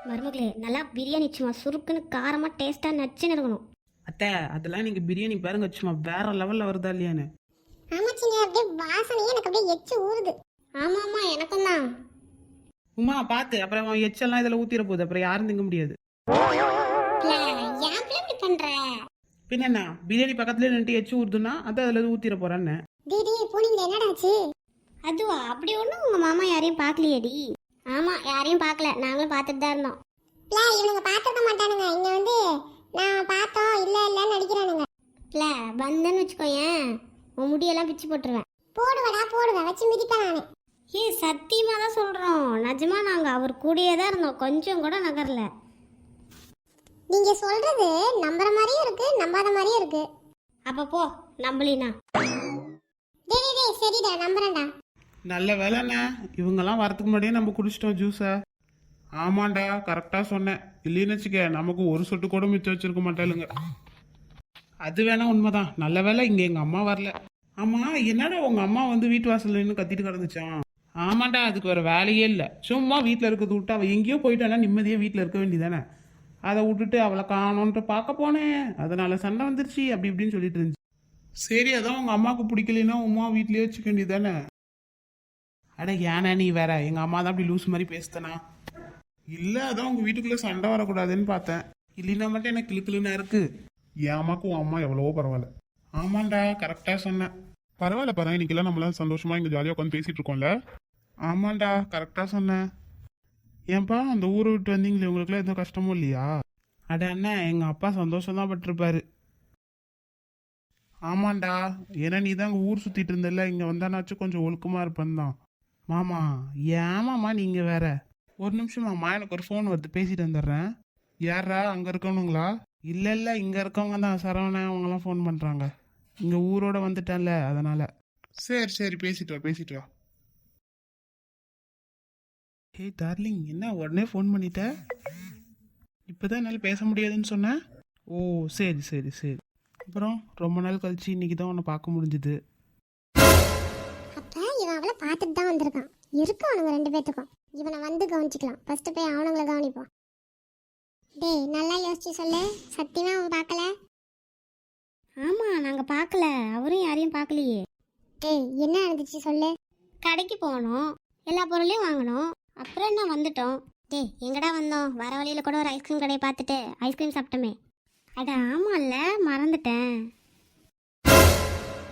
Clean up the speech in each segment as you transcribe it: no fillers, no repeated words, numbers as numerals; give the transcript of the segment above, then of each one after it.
மருமகளே நல்லா பிரியாணி சும்மா சுருக்குன்னு காரமாக டேஸ்ட்டாக நச்சுன்னு இருக்கணும். அத்தை அதெல்லாம் நீங்க பிரியாணி பாருங்க சும்மா வேற லெவல்ல வருதா இல்லையான்னு. ஆமாச்சிங்க, அப்படியே வாசனையே எனக்கு அப்படியே எச்சு ஊறுது. ஆமாம் ஆமாம் எனக்கும் தான். உமா பார்த்து அப்புறம் அவன் எச்செல்லாம் இதில் ஊத்திர போகுது, அப்புறம் யாரும் திங்க முடியாது. ஏன் இப்படி பண்ற? பின்ன என்ன, பிரியாணி பக்கத்துல நின்று எச்சு ஊறுதுன்னா அதை அதில் ஊத்திர போறான்னு. டேடி போனீங்க, என்னடாச்சு? அதுவா, அப்படி ஒன்றும் உங்கள் மாமா யாரையும் பார்க்கலையேடி. ஆமாம் யாரையும் பார்க்கல, நாங்களும் பார்த்துட்டு தான் இருந்தோம். இவனுங்க பார்த்துக்க மாட்டானுங்க. இங்க வந்து நான் பார்த்தோம் இல்ல இல்லன்னு நடிக்கிறானுங்க. இல்லை வந்தேன்னு வச்சுக்கோயேன், உன் முடியெல்லாம் பிச்சு போட்டுருவேன். போடுவடா போடுவேன், வச்சு மிதிப்பேன் நானு. சத்தியமாக தான் சொல்கிறோம், நிஜமா நாங்கள் அவர் கூடயே தான் இருந்தோம், கொஞ்சம் கூட நகரல. நீங்க சொல்றது நம்புற மாதிரியும் இருக்கு, நம்பாத மாதிரியும் இருக்கு. அப்போ போ நம்பலினா. டேய் சரிடா, நம்புறேன்டா. நல்ல வேலைண்ணே, இவங்கெல்லாம் வரதுக்கு முன்னாடியே நம்ம குடிச்சிட்டோம் ஜூஸை. ஆமாண்டா கரெக்டாக சொன்னேன், இல்லைன்னு வச்சுக்க நமக்கு ஒரு சொட்டு கூட மிச்சம் வச்சிருக்க மாட்டாளுங்க. அது வேணா உண்மைதான். நல்ல வேலை இங்கே எங்கள் அம்மா வரல. ஆமாம் என்னடா உங்கள் அம்மா வந்து வீட்டு வாசல்ல நின்று கத்திட்டு கிடந்துச்சான்? ஆமாண்டா அதுக்கு வேறு வேலையே இல்லை, சும்மா வீட்டில் இருக்கிறது விட்டு அவள் எங்கேயோ போயிட்டானா நிம்மதியாக வீட்டில் இருக்க வேண்டியதானே. அதை விட்டுட்டு அவளை காணோன்ட்டு பார்க்க போனேன், அதனால சண்டை வந்துருச்சு அப்படி இப்படின்னு சொல்லிட்டு இருந்துச்சு. சரி அதான் உங்கள் அம்மாவுக்கு பிடிக்கலன்னா உமா வீட்லேயே வச்சுக்க வேண்டியதானே. அட ஏன்னா நீ வேற, எங்கள் அம்மா தான் அப்படி லூஸ் மாதிரி பேசுத்தனா. இல்லை அதான் உங்கள் வீட்டுக்குள்ளே சண்டை வரக்கூடாதுன்னு பார்த்தேன், இல்லைன்னா மட்டும் எனக்கு கிளுக்கிளுன்னா இருக்கு. என் அம்மாக்கும் உன் அம்மா எவ்வளவோ பரவாயில்ல. ஆமாண்டா கரெக்டாக சொன்னேன். பரவாயில்ல பாரு, இன்னைக்கெல்லாம் நம்மளாம் சந்தோஷமா இங்கே ஜாலியாக உட்காந்து பேசிட்டு இருக்கோம்ல. ஆமாண்டா கரெக்டாக சொன்னேன். ஏன்பா அந்த ஊரை விட்டு வந்தீங்களே, உங்களுக்குலாம் எதுவும் கஷ்டமும் இல்லையா? அட அண்ணன் எங்கள் அப்பா சந்தோஷம் தான் பட்டிருப்பாரு. ஆமாண்டா, ஏன்னா நீ தான் ஊர் சுற்றிட்டு இருந்தல, இங்கே வந்தானாச்சும் கொஞ்சம் ஒழுக்கமாக இருப்பேன் தான். மாமா ஏமாம்மா நீங்கள் வேற. ஒரு நிமிஷம் மாமா, எனக்கு ஒரு ஃபோன் வருது, பேசிட்டு வந்துடுறேன். யாரா அங்கே இருக்கணுங்களா? இல்லை இல்லை இங்கே இருக்கவங்க தான், சரவணன் அவங்கெல்லாம் ஃபோன் பண்ணுறாங்க. இங்கே ஊரோட வந்துட்டேன்ல அதனால். சரி சரி பேசிட்டு வா பேசிட்டு வா. ஹே டார்லிங், என்ன உடனே ஃபோன் பண்ணிட்ட? இப்போதான் என்னால் பேச முடியாதுன்னு சொன்னேன். ஓ சரி சரி சரி. அப்புறம் ரொம்ப நாள் கழிச்சு இன்னைக்கு தான் உன்னை பார்க்க முடிஞ்சுது. அப்ப இவன் அவளை பார்த்துட்டு தான் வந்திருக்கான். இருக்கு அவனுங்க ரெண்டு பேத்துக்கும். இவனை வந்து கவனிச்சுக்கலாம், ஃபர்ஸ்ட் போய் அவனுங்களை கவனிப்போம். டேய் நல்லா யோசிச்சு சொல்லு, சத்தியமா அவன் பார்க்கல? ஆமாம் நாங்கள் பார்க்கல, அவரும் யாரையும் பார்க்கலையே. டேய் என்ன நடந்துச்சு சொல்லு. கடைக்கு போனோம், எல்லா பொருளையும் வாங்கினோம், அப்புறம் என்ன வந்துட்டோம். டேய் எங்கடா வந்தோம், வர வழியில் கூட ஒரு ஐஸ்கிரீம் கடையை பார்த்துட்டு ஐஸ்கிரீம் சாப்பிட்டோமே. அட ஆமாம்ல மறந்துட்டேன்.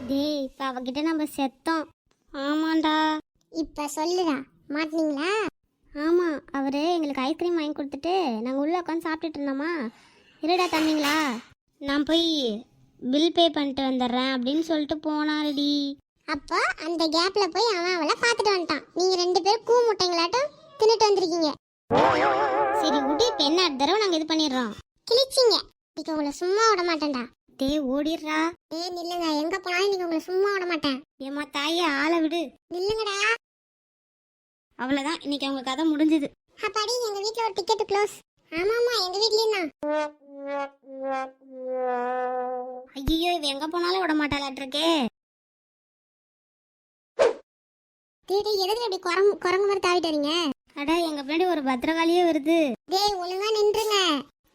டேய் இப்போ அவகிட்ட நம்ம செத்தோம். ஆமாண்டா. இப்ப சொல்லுடா, மாட்டினீங்களா? ஆமாம் அவர் எங்களுக்கு ஐஸ்கிரீம் வாங்கி கொடுத்துட்டு நாங்கள் உள்ளே உட்காந்து சாப்பிட்டுட்டு இருந்தோமா. இருடா தம்பிங்களா நான் போய் பில் பே பண்ணிட்டு வந்துடுறேன் அப்படின்னு சொல்லிட்டு போனாருடி. அப்போ அந்த கேப்ல போய் அவன் அவளை பார்த்துட்டு வந்துட்டான். நீங்க ரெண்டு பேரும் கூ முட்டைங்களாட்டும் தின்னுட்டு வந்திருக்கீங்க. சரி விடு, இப்போ என்ன அடுத்த தடவை நாங்கள் இது பண்ணிடுறோம். கிழிச்சிங்க. இன்னைக்கு உங்களை சும்மா விட மாட்டேன்டா. டேய் ஓடிடுறா. டேய் நில்லுங்க, எங்க போனாலும் இன்னைக்கு உங்களை சும்மா விட மாட்டேன். ஏம்மா தாயே ஆளை விடு. நில்லுங்கடா. அவ்வளோதான், இன்னைக்கு அவங்க கதை முடிஞ்சுது. அப்பாடி எங்க வீட்ல ஒரு டிக்கெட் க்ளோஸ். ஆமாமா எங்க வீட்லயும் தான். ஐயோ இது எங்கே போனாலும் விட மாட்டாளாட்டிருக்கே. டேய் எதுக்கு இப்படி குரங்கு மாதிரி தாவிட்டு வரீங்க? அட எங்கள் பின்னாடி ஒரு பத்திரகாளியே வருது. டேய் ஒழுங்கா நின்றுங்க.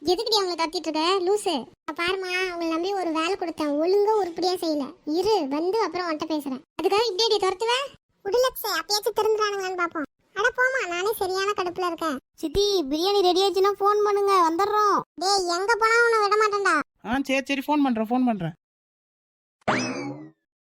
எதுக்குடி அவங்கள கத்திட்டு இருக்க லூசு? பாருமா, அவங்களை நம்பி ஒரு வேலை கொடுத்தேன், ஒழுங்கா உருப்படியா செய்யல. இரு வந்து அப்புறம் உன்கிட்ட பேசுறேன். அதுக்காக இப்படி துரத்துவேன்? உடலக்ஸே அப்பயாச்சும் திருந்துறானுங்களான்னு பாப்போம். அட போமா, நானே சரியான கடுப்புல இருக்கேன். சித்தி பிரியாணி ரெடி ஆச்சுன்னா ஃபோன் பண்ணுங்க, வந்துடுறோம். டேய் எங்க போனா உன்னை விட மாட்டேன்டா. சரி சரி ஃபோன் பண்ணுறேன்.